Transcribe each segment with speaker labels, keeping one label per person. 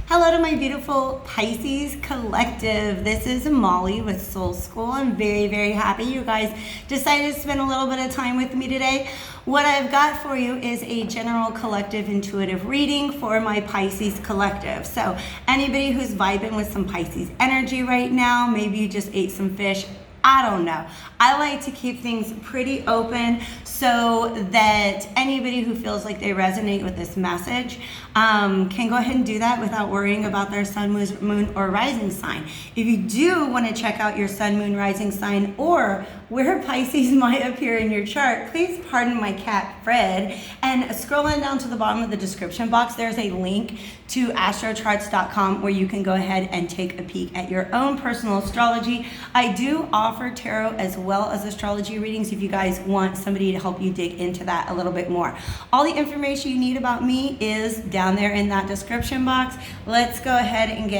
Speaker 1: Hello to my beautiful Pisces collective. This is Molly with Soul School. I'm very, very happy you guys decided to spend a little bit of time with me today. What I've got for you is a general collective intuitive reading for my Pisces collective. So anybody who's vibing with some Pisces energy right now, maybe you just ate some fish, I don't know. I like to keep things pretty open so that anybody who feels like they resonate with this message can go ahead and do that without worrying about their sun, moon, or rising sign. If you do want to check out your sun, moon, rising sign, or where Pisces might appear in your chart, please pardon my cat, Fred, and scrolling down to the bottom of the description box, there's a link to AstroCharts.com where you can go ahead and take a peek at your own personal astrology. I do offer tarot as well as astrology readings if you guys want somebody to help you dig into that a little bit more. All the information you need about me is down there in that description box. Let's go ahead and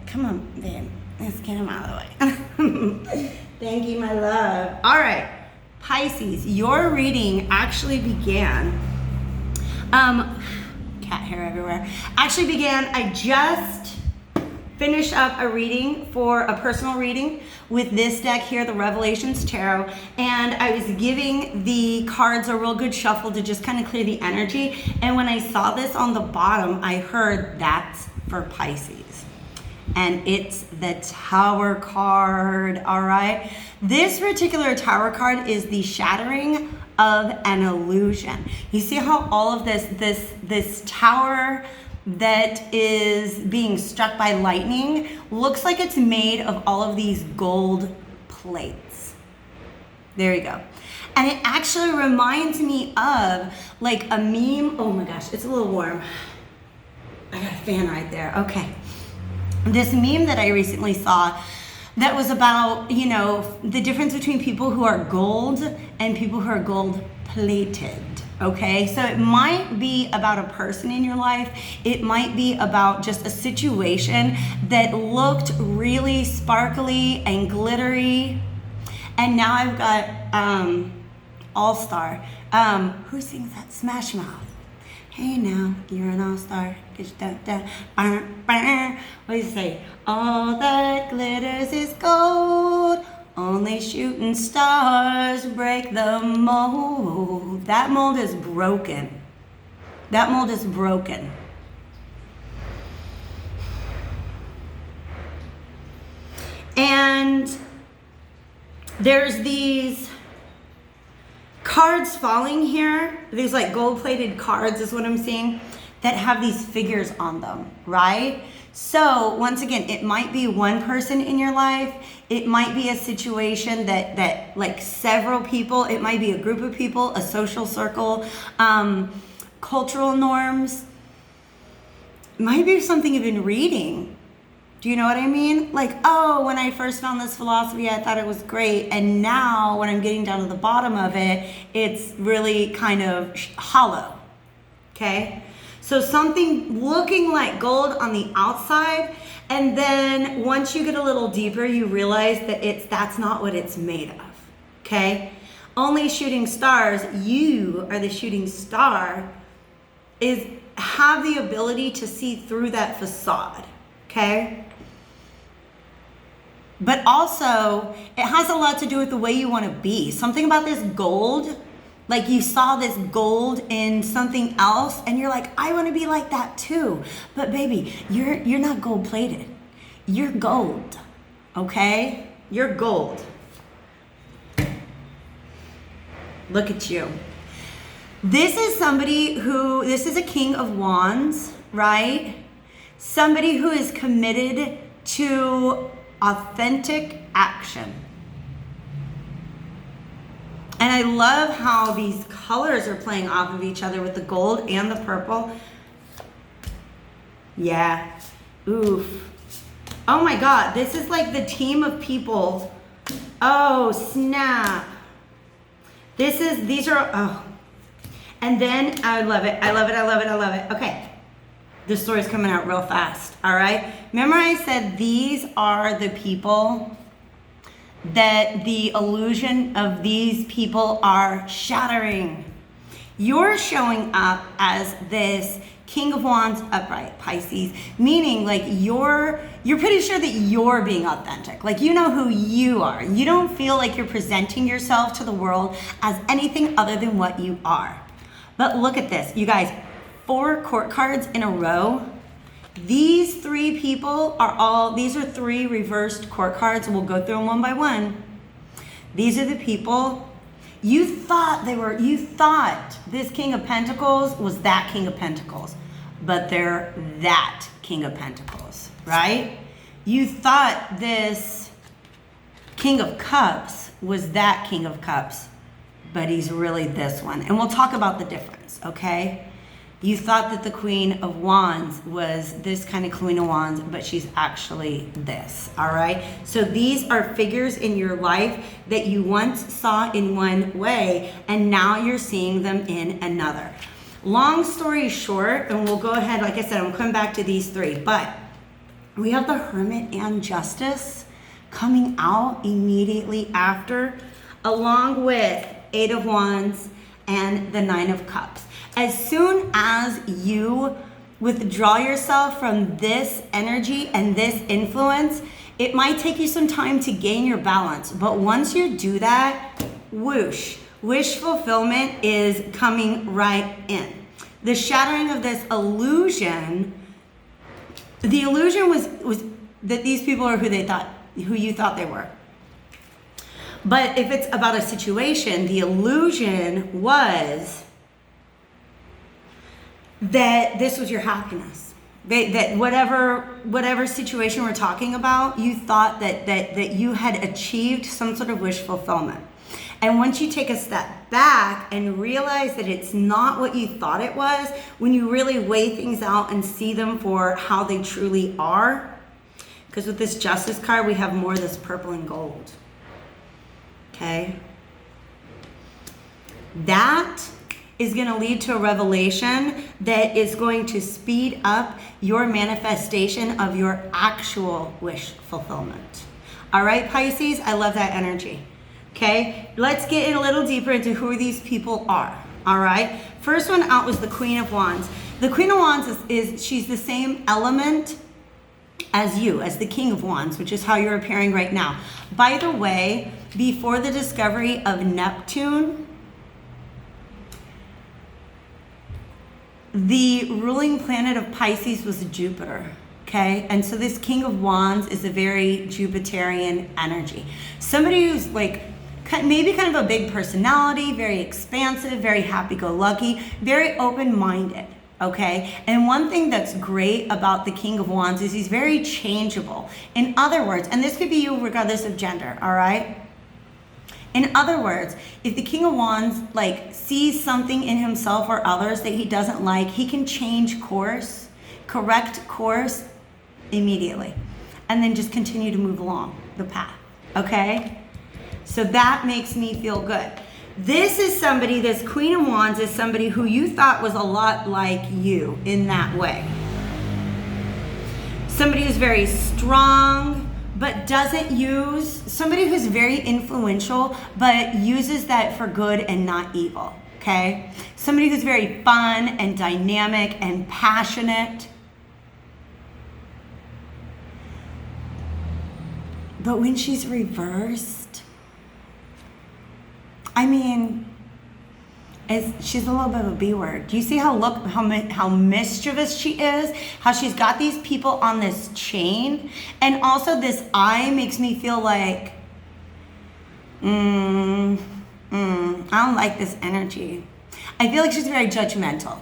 Speaker 1: come on, babe. Let's get him out of the way. Thank you, my love. All right, Pisces, your reading actually began, cat hair everywhere, I just finished up a reading for a personal reading with this deck here, the Revelations Tarot, and I was giving the cards a real good shuffle to just kind of clear the energy, and when I saw this on the bottom, I heard that's for Pisces. And it's the Tower card, all right? This particular Tower card is the shattering of an illusion. You see how all of this tower that is being struck by lightning looks like it's made of all of these gold plates. There you go. And it actually reminds me of like a meme. Oh my gosh, it's a little warm. I got a fan right there. Okay. This meme that I recently saw that was about, you know, the difference between people who are gold and people who are gold plated. Okay, so it might be about a person in your life. It might be about just a situation that looked really sparkly and glittery. And now I've got All-Star. Who sings that? Smash Mouth. Hey now, you're an all-star. What do you say? All that glitters is gold. Only shooting stars break the mold. That mold is broken. That mold is broken. And there's these cards falling here. These like gold-plated cards is what I'm seeing that have these figures on them, right? So once again, it might be one person in your life. It might be a situation that like several people, it might be a group of people, a social circle, cultural norms. It might be something you've been reading. Do you know what I mean? Like, oh, when I first found this philosophy, I thought it was great. And now when I'm getting down to the bottom of it, it's really kind of hollow, okay? So something looking like gold on the outside, and then once you get a little deeper, you realize that that's not what it's made of, okay? Only shooting stars, you are the shooting star, have the ability to see through that facade, okay? But also, it has a lot to do with the way you want to be. Something about this gold, like you saw this gold in something else and you're like, I want to be like that too. But baby, you're not gold plated. You're gold, okay? You're gold. Look at you. This is this is a King of Wands, right? Somebody who is committed to authentic action. And I love how these colors are playing off of each other with the gold and the purple. Yeah. Oof. Oh my God, this is like the team of people. Oh, snap. Oh. And then, I love it. Okay. This story's coming out real fast, all right? Remember I said these are the people that the illusion of these people are shattering. You're showing up as this King of Wands upright, Pisces, meaning like you're pretty sure that you're being authentic. Like you know who you are. You don't feel like you're presenting yourself to the world as anything other than what you are. But look at this, you guys, 4 court cards in a row. These 3 people these are 3 reversed court cards. We'll go through them one by one. These are the people you thought this King of Pentacles was that King of Pentacles, but they're that King of Pentacles, right? You thought this King of Cups was that King of Cups, but he's really this one. And we'll talk about the difference, okay? You thought that the Queen of Wands was this kind of Queen of Wands, but she's actually this, all right? So these are figures in your life that you once saw in one way, and now you're seeing them in another. Long story short, and we'll go ahead, like I said, I'm coming back to these 3, but we have the Hermit and Justice coming out immediately after, along with 8 of Wands and the 9 of Cups. As soon as you withdraw yourself from this energy and this influence, it might take you some time to gain your balance. But once you do that, whoosh, wish fulfillment is coming right in. The shattering of this illusion, the illusion was that these people are who you thought they were. But if it's about a situation, the illusion was that this was your happiness. That whatever situation we're talking about, you thought that you had achieved some sort of wish fulfillment. And once you take a step back and realize that it's not what you thought it was, when you really weigh things out and see them for how they truly are, because with this Justice card, we have more of this purple and gold. Okay? That is going to lead to a revelation that is going to speed up your manifestation of your actual wish fulfillment. All right, Pisces, I love that energy. Okay, let's get in a little deeper into who these people are. All right, first one out was the Queen of Wands. The Queen of Wands she's the same element as you, as the King of Wands, which is how you're appearing right now. By the way, before the discovery of Neptune, the ruling planet of Pisces was Jupiter, okay? And so this King of Wands is a very Jupiterian energy. Somebody who's like maybe kind of a big personality, very expansive, very happy-go-lucky, very open-minded, okay? And one thing that's great about the King of Wands is he's very changeable. In other words, and this could be you regardless of gender, all right? In other words, if the King of Wands sees something in himself or others that he doesn't like, he can change course, correct course immediately, and then just continue to move along the path, okay? So that makes me feel good. This is somebody, this Queen of Wands is somebody who you thought was a lot like you in that way. Somebody who's very strong, but doesn't use, somebody who's very influential, but uses that for good and not evil, okay? Somebody who's very fun and dynamic and passionate. But when she's reversed, I mean, she's a little bit of a B word. Do you see how mischievous she is? How she's got these people on this chain? And also this eye makes me feel like, I don't like this energy. I feel like she's very judgmental.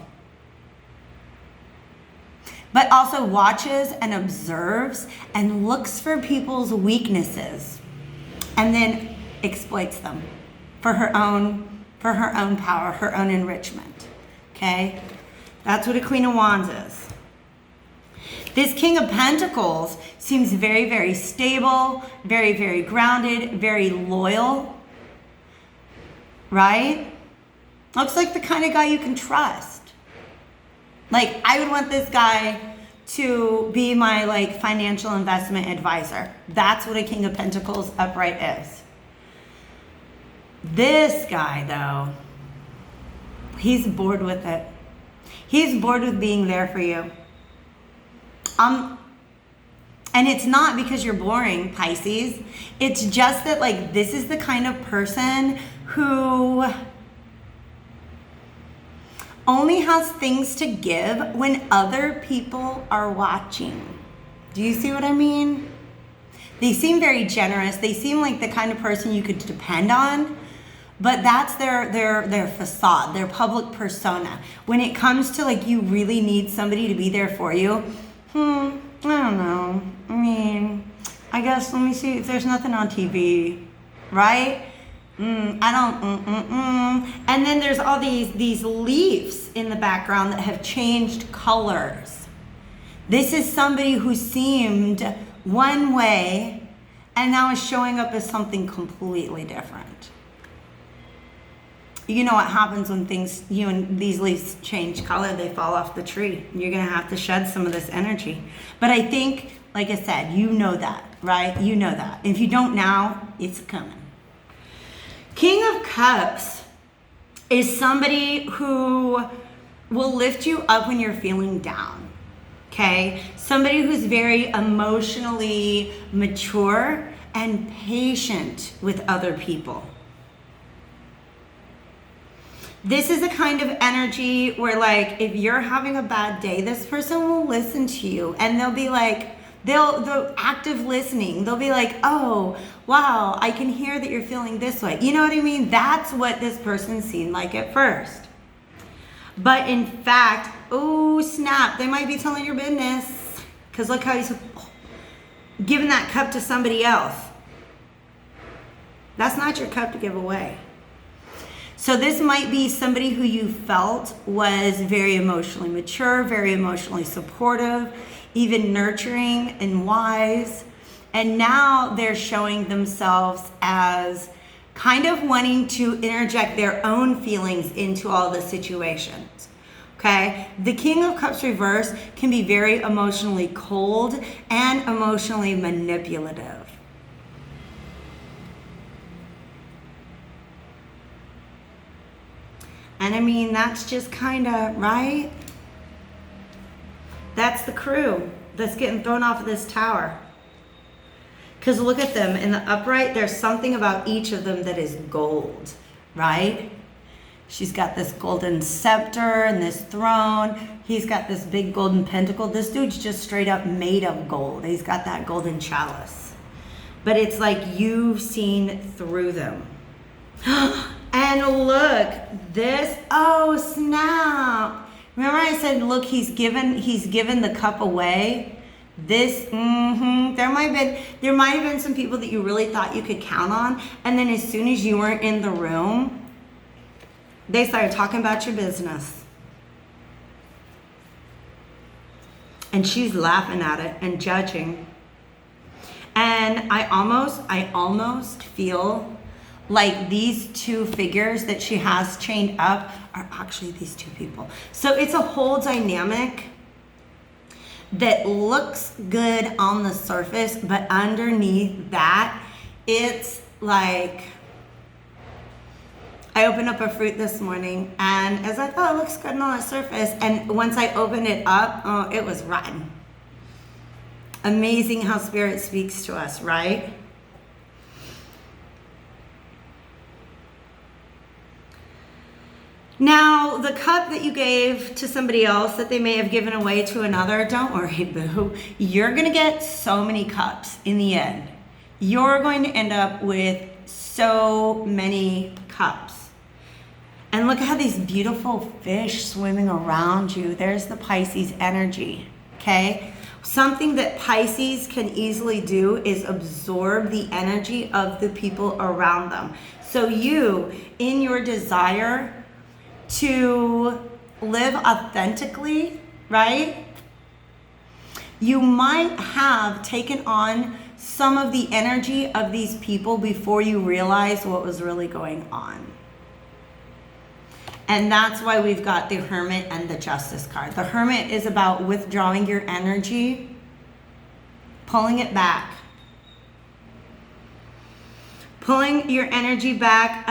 Speaker 1: But also watches and observes and looks for people's weaknesses and then exploits them for her own power, her own enrichment. Okay? That's what a Queen of Wands is. This King of Pentacles seems very, very stable, very, very grounded, very loyal. Right? Looks like the kind of guy you can trust. Like, I would want this guy to be my financial investment advisor. That's what a King of Pentacles upright is. This guy, though, he's bored with it. He's bored with being there for you. And it's not because you're boring, Pisces. It's just that, like, this is the kind of person who only has things to give when other people are watching. Do you see what I mean? They seem very generous. They seem like the kind of person you could depend on, but that's their facade, their public persona. When it comes to, like, you really need somebody to be there for you, I don't know. I mean, I guess, let me see if there's nothing on TV, right? And then there's all these leaves in the background that have changed colors. This is somebody who seemed one way and now is showing up as something completely different. You know what happens when these leaves change color, they fall off the tree. You're gonna have to shed some of this energy. But I think, like I said, you know that, right? You know that. If you don't now, it's coming. King of Cups is somebody who will lift you up when you're feeling down, okay? Somebody who's very emotionally mature and patient with other people. This is a kind of energy where, like, if you're having a bad day, this person will listen to you, and they'll be like, they'll active listening. They'll be like, oh, wow, I can hear that you're feeling this way. You know what I mean? That's what this person seemed like at first. But in fact, oh snap, they might be telling your business, because look how he's giving that cup to somebody else. That's not your cup to give away. So this might be somebody who you felt was very emotionally mature, very emotionally supportive, even nurturing and wise. And now they're showing themselves as kind of wanting to interject their own feelings into all the situations. Okay? The King of Cups reverse can be very emotionally cold and emotionally manipulative. And I mean, that's just kind of, right? That's the crew that's getting thrown off of this tower. Because look at them. In the upright, there's something about each of them that is gold, right? She's got this golden scepter and this throne. He's got this big golden pentacle. This dude's just straight up made of gold. He's got that golden chalice. But it's like you've seen through them. And look, this, oh snap. Remember I said, look, he's given the cup away. This, there might have been some people that you really thought you could count on. And then as soon as you weren't in the room, they started talking about your business. And she's laughing at it and judging. And I almost feel like these two figures that she has chained up are actually these two people. So it's a whole dynamic that looks good on the surface, but underneath that, it's like, I opened up a fruit this morning, and as I thought, it looks good on the surface, and once I opened it up, oh, it was rotten. Amazing how Spirit speaks to us, right? Now, the cup that you gave to somebody else that they may have given away to another, don't worry, boo. You're going to get so many cups in the end. You're going to end up with so many cups. And look at how these beautiful fish swimming around you. There's the Pisces energy, okay? Something that Pisces can easily do is absorb the energy of the people around them. So you, in your desire to live authentically, right? You might have taken on some of the energy of these people before you realize what was really going on. And that's why we've got the Hermit and the Justice card. The Hermit is about withdrawing your energy, pulling it back. Pulling your energy back,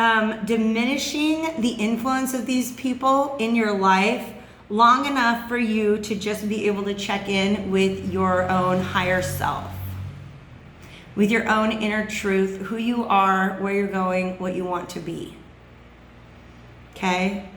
Speaker 1: diminishing the influence of these people in your life long enough for you to just be able to check in with your own higher self, with your own inner truth, who you are, where you're going, what you want to be. Okay?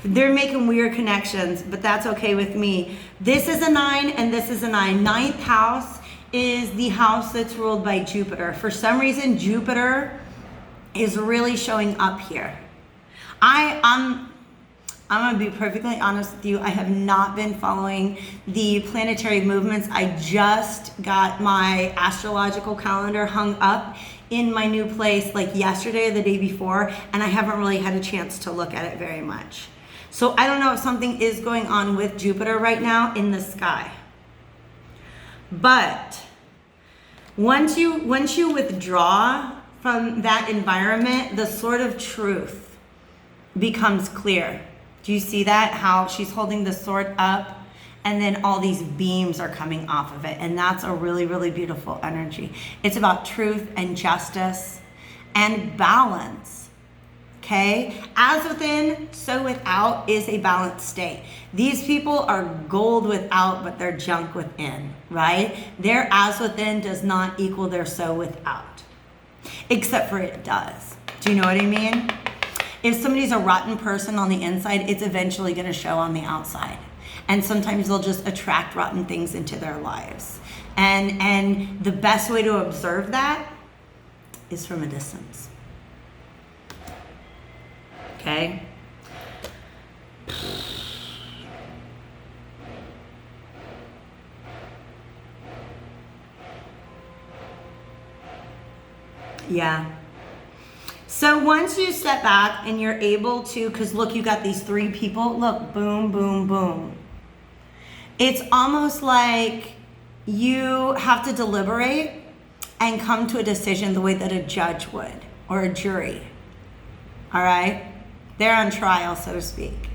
Speaker 1: They're making weird connections, but that's okay with me. This is a 9 and this is a 9. Ninth house is the house that's ruled by Jupiter. For some reason, Jupiter is really showing up here. I'm gonna be perfectly honest with you. I have not been following the planetary movements. I just got my astrological calendar hung up in my new place like yesterday or the day before, and I haven't really had a chance to look at it very much. So I don't know if something is going on with Jupiter right now in the sky. But once you withdraw from that environment, the sword of truth becomes clear. Do you see that? How she's holding the sword up and then all these beams are coming off of it. And that's a really, really beautiful energy. It's about truth and justice and balance. Okay? As within, so without is a balanced state. These people are gold without, but they're junk within, right? Their as within does not equal their so without. Except for it does. Do you know what I mean? If somebody's a rotten person on the inside, it's eventually going to show on the outside. And sometimes they'll just attract rotten things into their lives. And the best way to observe that is from a distance. Okay? Yeah. So once you step back and you're able to, because look, you got these 3 people. Look, boom, boom, boom. It's almost like you have to deliberate and come to a decision the way that a judge would, or a jury. All right? They're on trial, so to speak.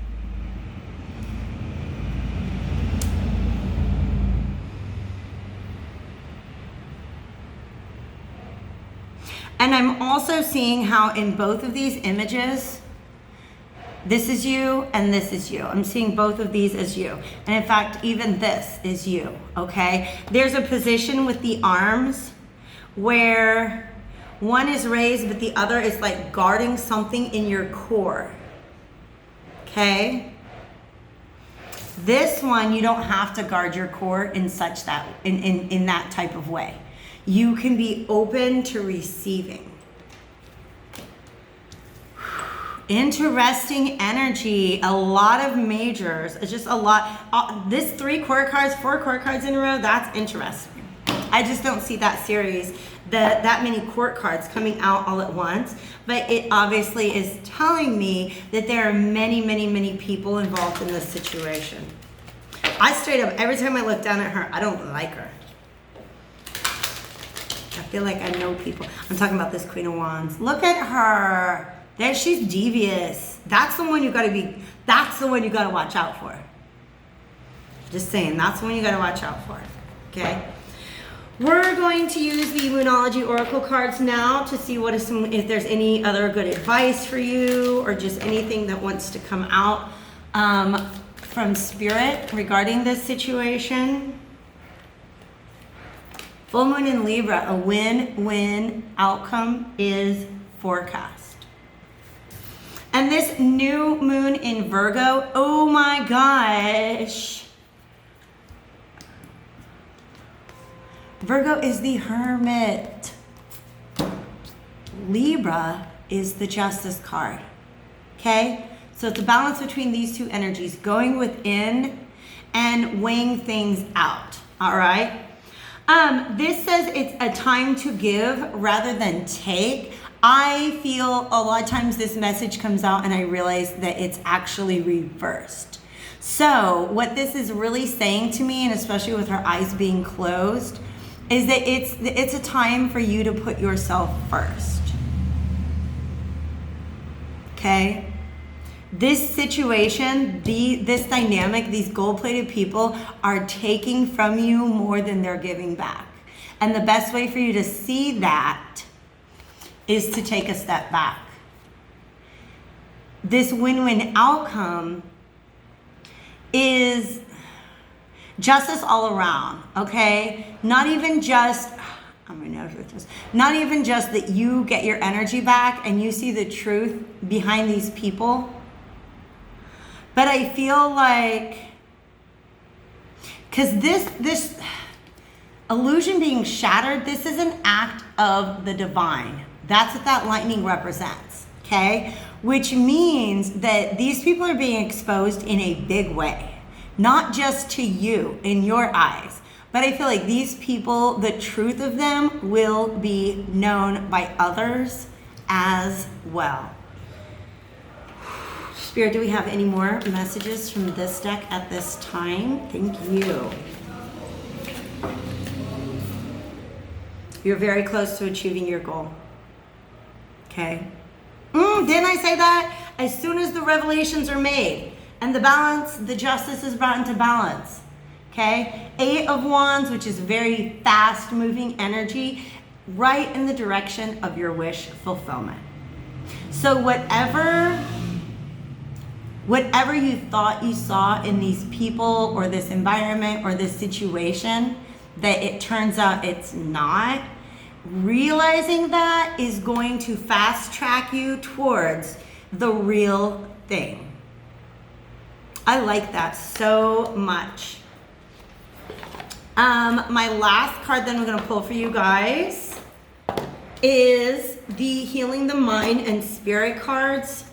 Speaker 1: And I'm also seeing how in both of these images, this is you and this is you. I'm seeing both of these as you. And in fact, even this is you, okay? There's a position with the arms where one is raised, but the other is like guarding something in your core, okay? This one, you don't have to guard your core in such that, in that type of way. You can be open to receiving. Interesting energy, a lot of majors. It's just a lot. This 3 court cards, 4 court cards in a row, that's interesting. I just don't see that series, that many court cards coming out all at once. But it obviously is telling me that there are many, many, many people involved in this situation. I straight up, every time I look down at her, I don't like her. I feel like I know people. I'm talking about this Queen of Wands. Look at her. There, she's devious. That's the one you gotta watch out for. Just saying, that's the one you gotta watch out for. Okay? We're going to use the Moonology Oracle cards now to see if there's any other good advice for you or just anything that wants to come out from Spirit regarding this situation. Full moon in Libra, a win-win outcome is forecast. And this new moon in Virgo, oh my gosh. Virgo is the Hermit. Libra is the Justice card. Okay? So it's a balance between these 2 energies, going within and weighing things out. All right? This says it's a time to give rather than take. I feel a lot of times this message comes out and I realize that it's actually reversed. So what this is really saying to me, and especially with her eyes being closed, is that it's a time for you to put yourself first. Okay? This situation, this dynamic, these gold-plated people are taking from you more than they're giving back. And the best way for you to see that is to take a step back. this win-win outcome is justice all around, okay? Not even just, not even just that you get your energy back and you see the truth behind these people, but I feel like, because this illusion being shattered, this is an act of the divine. That's what that lightning represents, okay? Which means that these people are being exposed in a big way, not just to you in your eyes, but I feel like these people, the truth of them will be known by others as well. Spirit, do we have any more messages from this deck at this time? Thank you. You're very close to achieving your goal. Okay? Didn't I say that? As soon as the revelations are made and the balance, the justice is brought into balance. Okay? 8 of Wands, which is very fast moving energy, right in the direction of your wish fulfillment. So whatever you thought you saw in these people or this environment or this situation, that it turns out it's not, realizing that is going to fast track you towards the real thing. I like that so much. My last card then I'm going to pull for you guys is the Healing the Mind and Spirit cards.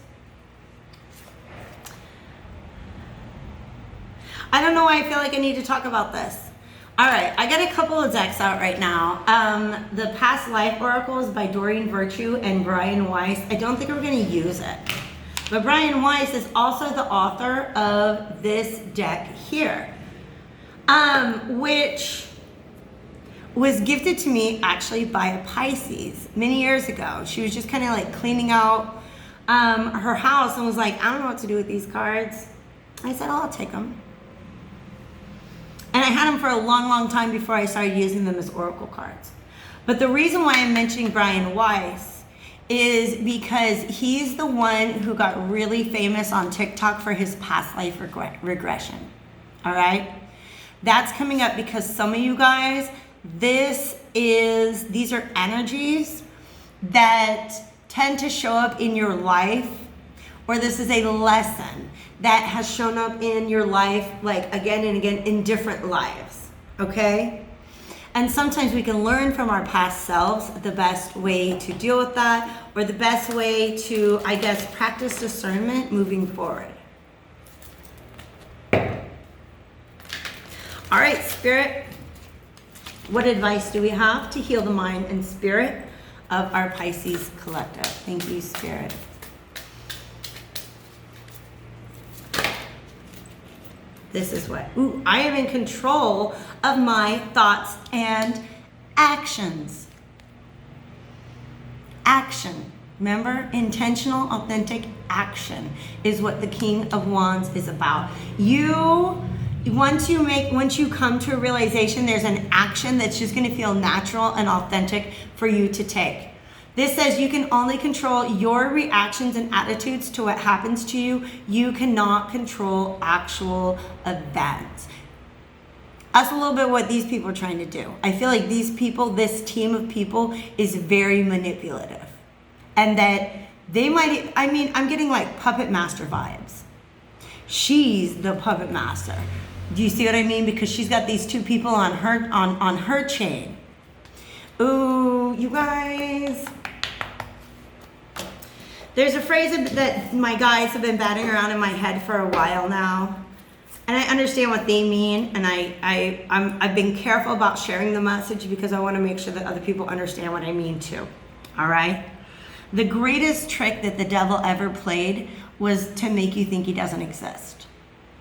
Speaker 1: I don't know why I feel like I need to talk about this. All right, I got a couple of decks out right now. The Past Life Oracles by Doreen Virtue and Brian Weiss. I don't think we're going to use it. But Brian Weiss is also the author of this deck here, which was gifted to me actually by a Pisces many years ago. She was just kind of like cleaning out her house and was like, I don't know what to do with these cards. I said, oh, I'll take them. And I had them for a long, long time before I started using them as oracle cards. But the reason why I'm mentioning Brian Weiss is because he's the one who got really famous on TikTok for his past life regression. All right? That's coming up because some of you guys, these are energies that tend to show up in your life, or this is a lesson that has shown up in your life, like again and again in different lives, okay? And sometimes we can learn from our past selves the best way to deal with that, or the best way to, I guess, practice discernment moving forward. All right, Spirit, what advice do we have to heal the mind and spirit of our Pisces collective? Thank you, Spirit. This is what, I am in control of my thoughts and actions. Action. Remember, intentional, authentic action is what the King of Wands is about. Once you come to a realization, there's an action that's just going to feel natural and authentic for you to take. This says you can only control your reactions and attitudes to what happens to you. You cannot control actual events. That's a little bit what these people are trying to do. I feel like these people, this team of people, is very manipulative. And that they might, I'm getting like puppet master vibes. She's the puppet master. Do you see what I mean? Because she's got these two people on her chain. Ooh, you guys. There's a phrase that my guys have been batting around in my head for a while now. And I understand what they mean. And I've been careful about sharing the message because I want to make sure that other people understand what I mean too. All right? The greatest trick that the devil ever played was to make you think he doesn't exist.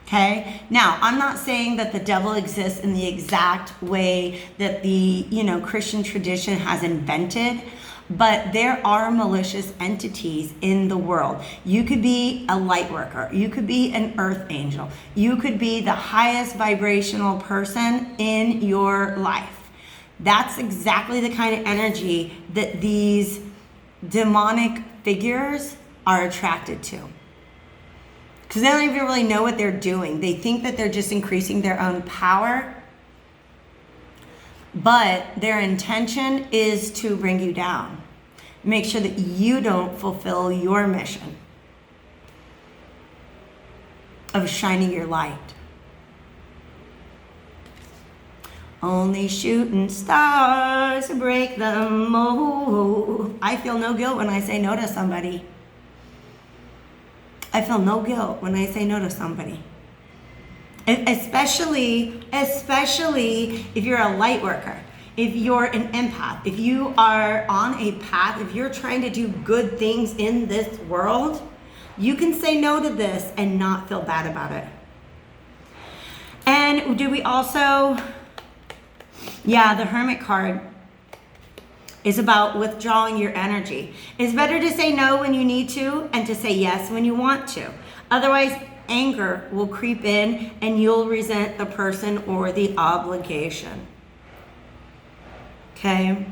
Speaker 1: Okay? Now, I'm not saying that the devil exists in the exact way that the, Christian tradition has invented, but there are malicious entities in the world. You could be a light worker. You could be an earth angel. You could be the highest vibrational person in your life. That's exactly the kind of energy that these demonic figures are attracted to. Because they don't even really know what they're doing. They think that they're just increasing their own power, but their intention is to bring you down. Make sure that you don't fulfill your mission of shining your light. Only shooting stars break the mold. I feel no guilt when I say no to somebody. I feel no guilt when I say no to somebody. Especially if you're a light worker, if you're an empath, if you are on a path, if you're trying to do good things in this world, you can say no to this and not feel bad about it. And do we also, yeah, the Hermit card is about withdrawing your energy. It's better to say no when you need to and to say yes when you want to. Otherwise, anger will creep in and you'll resent the person or the obligation. Okay?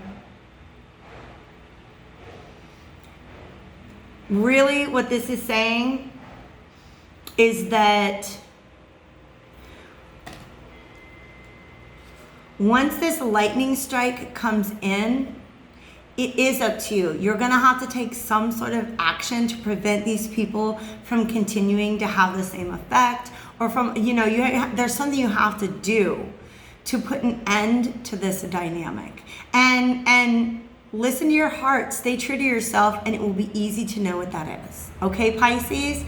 Speaker 1: Really, what this is saying is that once this lightning strike comes in, it is up to you. You're gonna have to take some sort of action to prevent these people from continuing to have the same effect, or from, there's something you have to do to put an end to this dynamic. And listen to your heart, stay true to yourself, and it will be easy to know what that is. Okay, Pisces?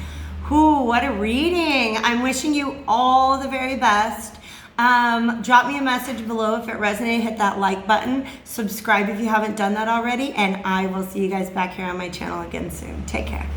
Speaker 1: What a reading. I'm wishing you all the very best. Drop me a message below if it resonated. Hit that like button. Subscribe if you haven't done that already. And I will see you guys back here on my channel again soon. Take care.